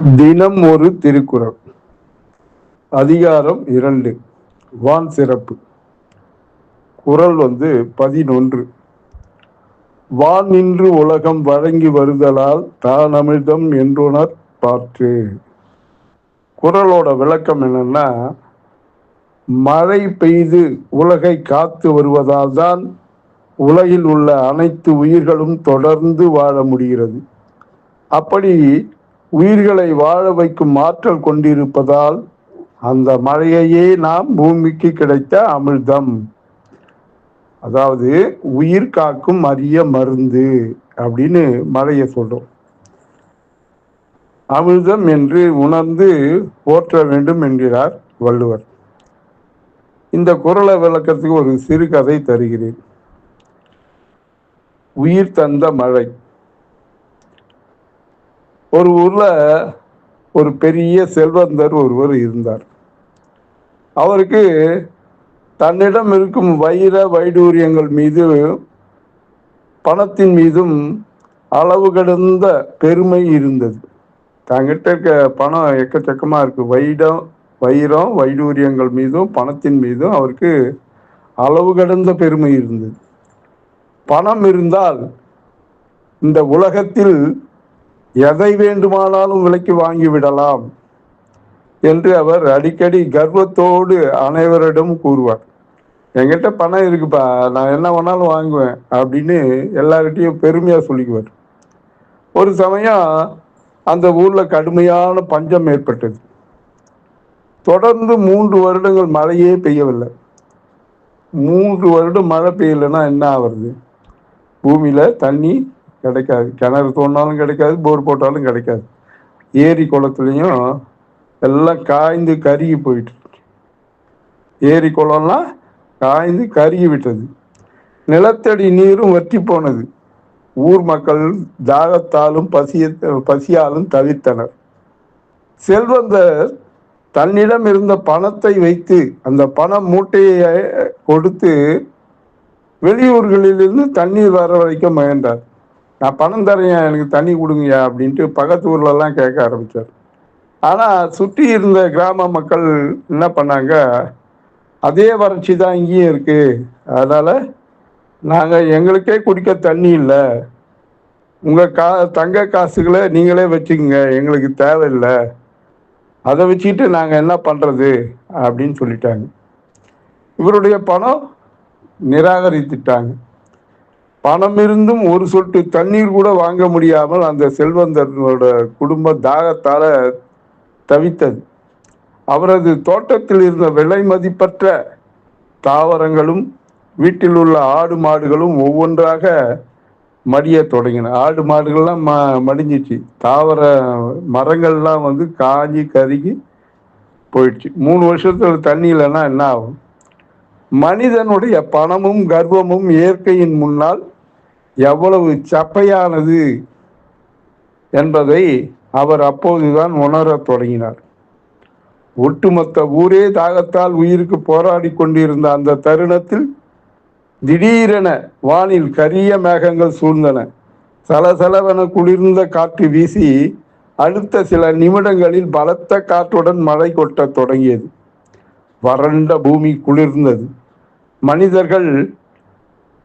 தினம் ஒரு திருக்குறள். அதிகாரம் 2, வான் சிறப்பு. குறள் 11. வான் நின்று உலகம் வழங்கி வருதலால் தான் அமிழ்தம் என்றுணர் பாற்று. குறளோட விளக்கம் என்னன்னா, மழை பெய்து உலகை காத்து வருவதால் தான் உலகில் உள்ள அனைத்து உயிர்களும் தொடர்ந்து வாழ முடிகிறது. அப்படி உயிர்களை வாழ வைக்கும் ஆற்றல் கொண்டிருப்பதால் அந்த மழையையே நாம் பூமிக்கு கிடைத்த அமிர்தம், அதாவது உயிர் காக்கும் அரிய மருந்து அப்படின்னு மழையை சொல்றோம். அமிர்தம் என்று உணர்ந்து போற்ற வேண்டும் என்கிறார் வள்ளுவர். இந்த குறளை விளக்கத்துக்கு ஒரு சிறு கதை தருகிறேன். உயிர் தந்த மழை. ஒரு ஊர்ல ஒரு பெரிய செல்வந்தர் ஒருவர் இருந்தார். அவருக்கு தன்னிடம் இருக்கும் வைர வைடூரியங்கள் மீது பணத்தின் மீதும் அளவு கடந்த பெருமை இருந்தது. தங்கிட்ட இருக்க பணம் எக்கச்சக்கமா இருக்கு. வைரம் வைடூரியங்கள் மீதும் பணத்தின் மீதும் அவருக்கு அளவு கடந்த பெருமை இருந்தது. பணம் இருந்தால் இந்த உலகத்தில் எதை வேண்டுமானாலும் விலைக்கு வாங்கிவிடலாம் என்று அவர் அடிக்கடி கர்வத்தோடு அனைவரிடம் கூறுவார். என்கிட்ட பணம் இருக்குப்பா, நான் என்ன வேணாலும் வாங்குவேன் அப்படின்னு எல்லார்கிட்டையும் பெருமையா சொல்லிக்குவார். ஒரு சமயம் அந்த ஊர்ல கடுமையான பஞ்சம் ஏற்பட்டது. தொடர்ந்து 3 வருடங்கள் மழையே பெய்யவில்லை. 3 வருடம் மழை பெய்யலைன்னா என்ன ஆகுறது? பூமியில தண்ணி கிடைக்காது. கிணறு தோண்டினாலும் கிடைக்காது, போர் போட்டாலும் கிடைக்காது. ஏரி குளத்துலையும் எல்லாம் காய்ந்து கருகி போயிட்டு, ஏரி குளம்லாம் காய்ந்து கருகி விட்டது. நிலத்தடி நீரும் வற்றி போனது. ஊர் மக்கள் தாகத்தாலும் பசியாலும் தவித்தனர். செல்வந்தர் தன்னிடம் இருந்த பணத்தை வைத்து அந்த பண மூட்டையை கொடுத்து வெளியூர்களிலிருந்து தண்ணீர் வர வைக்க முயன்றார். நான் பணம் தரேன், எனக்கு தண்ணி கொடுங்கயா அப்படின்ட்டு பக்கத்து ஊர்ல எல்லாம் கேட்க ஆரம்பிச்சார். ஆனா சுற்றி இருந்த கிராம மக்கள் என்ன பண்ணாங்க, அதே வறட்சி தான் இங்கேயும் இருக்கு, அதனால நாங்க எங்களுக்கே குடிக்க தண்ணி இல்லை, உங்க தங்க காசுகளை நீங்களே வச்சுக்கோங்க, எங்களுக்கு தேவையில்லை, அதை வச்சுக்கிட்டு நாங்க என்ன பண்றது அப்படின்னு சொல்லிட்டாங்க. இவருடைய பணம் நிராகரித்துட்டாங்க. பணம் இருந்தும் ஒரு சொட்டு தண்ணீர் கூட வாங்க முடியாமல் அந்த செல்வந்தரோட குடும்ப தாகத்தால தவித்தது. அவரது தோட்டத்தில் இருந்த விலை மதிப்பற்ற தாவரங்களும் வீட்டில் உள்ள ஆடு மாடுகளும் ஒவ்வொன்றாக மடிய தொடங்கின. ஆடு மாடுகள்லாம் மடிஞ்சிச்சு. தாவர மரங்கள்லாம் காஞ்சி கருகி போயிடுச்சு. 3 வருஷத்துல தண்ணி இல்லைன்னா என்ன ஆகும்? மனிதனுடைய பணமும் கர்வமும் இயற்கையின் முன்னால் எவ்வளவு சப்பையானது என்பதை அவர் அப்போதுதான் உணரத் தொடங்கினார். ஒட்டுமொத்த ஊரே தாகத்தால் உயிருக்கு போராடி கொண்டிருந்த அந்த தருணத்தில் திடீரென வானில் கரிய மேகங்கள் சூழ்ந்தன. சலசலவென குளிர்ந்த காற்று வீசி அடுத்த சில நிமிடங்களில் பலத்த காற்றுடன் மழை கொட்டத் தொடங்கியது. வறண்ட பூமி குளிர்ந்தது.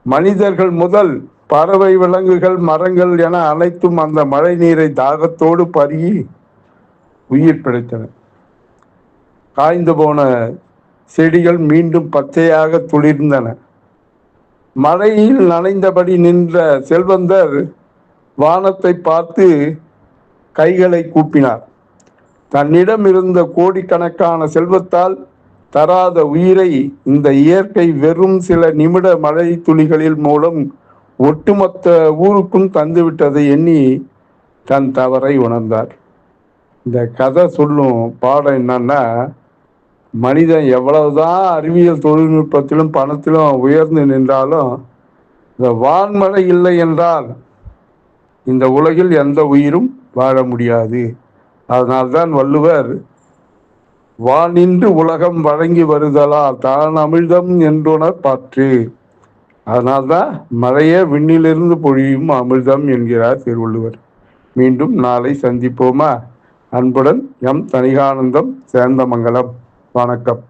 மனிதர்கள் முதல் பறவை, விலங்குகள், மரங்கள் என அனைத்தும் அந்த மழை நீரை தாகத்தோடு பருகி உயிர் பிழைத்தன. காய்ந்து போன செடிகள் மீண்டும் பச்சையாக துளிர்ந்தன. மழையில் நனைந்தபடி நின்ற செல்வந்தர் வானத்தை பார்த்து கைகளை கூப்பினார். தன்னிடம் இருந்த கோடிக்கணக்கான செல்வத்தால் தராத உயிரை இந்த இயற்கை வெறும் சில நிமிட மழை துளிகளில் மூலம் ஒட்டுமொத்த ஊருக்கும் தந்துவிட்டதை எண்ணி தன் தவறை உணர்ந்தார். இந்த கதை சொல்லும் பாடம் என்னன்னா, மனிதன் எவ்வளவுதான் அறிவியல் தொழில்நுட்பத்திலும் பணத்திலும் உயர்ந்து நின்றாலும் இந்த வான்மழை இல்லை என்றால் இந்த உலகில் எந்த உயிரும் வாழ முடியாது. அதனால்தான் வள்ளுவர் வானின்று உலகம் வழங்கி வருதலால் தான் அமிழ்தம் என்றுணர் பாற்று. அதனால்தான் மழையே விண்ணிலிருந்து பொழியும் அமிர்தம் என்கிறார் திருவள்ளுவர். மீண்டும் நாளை சந்திப்போமா? அன்புடன் எம் தணிகானந்தம், சேந்தமங்கலம். வணக்கம்.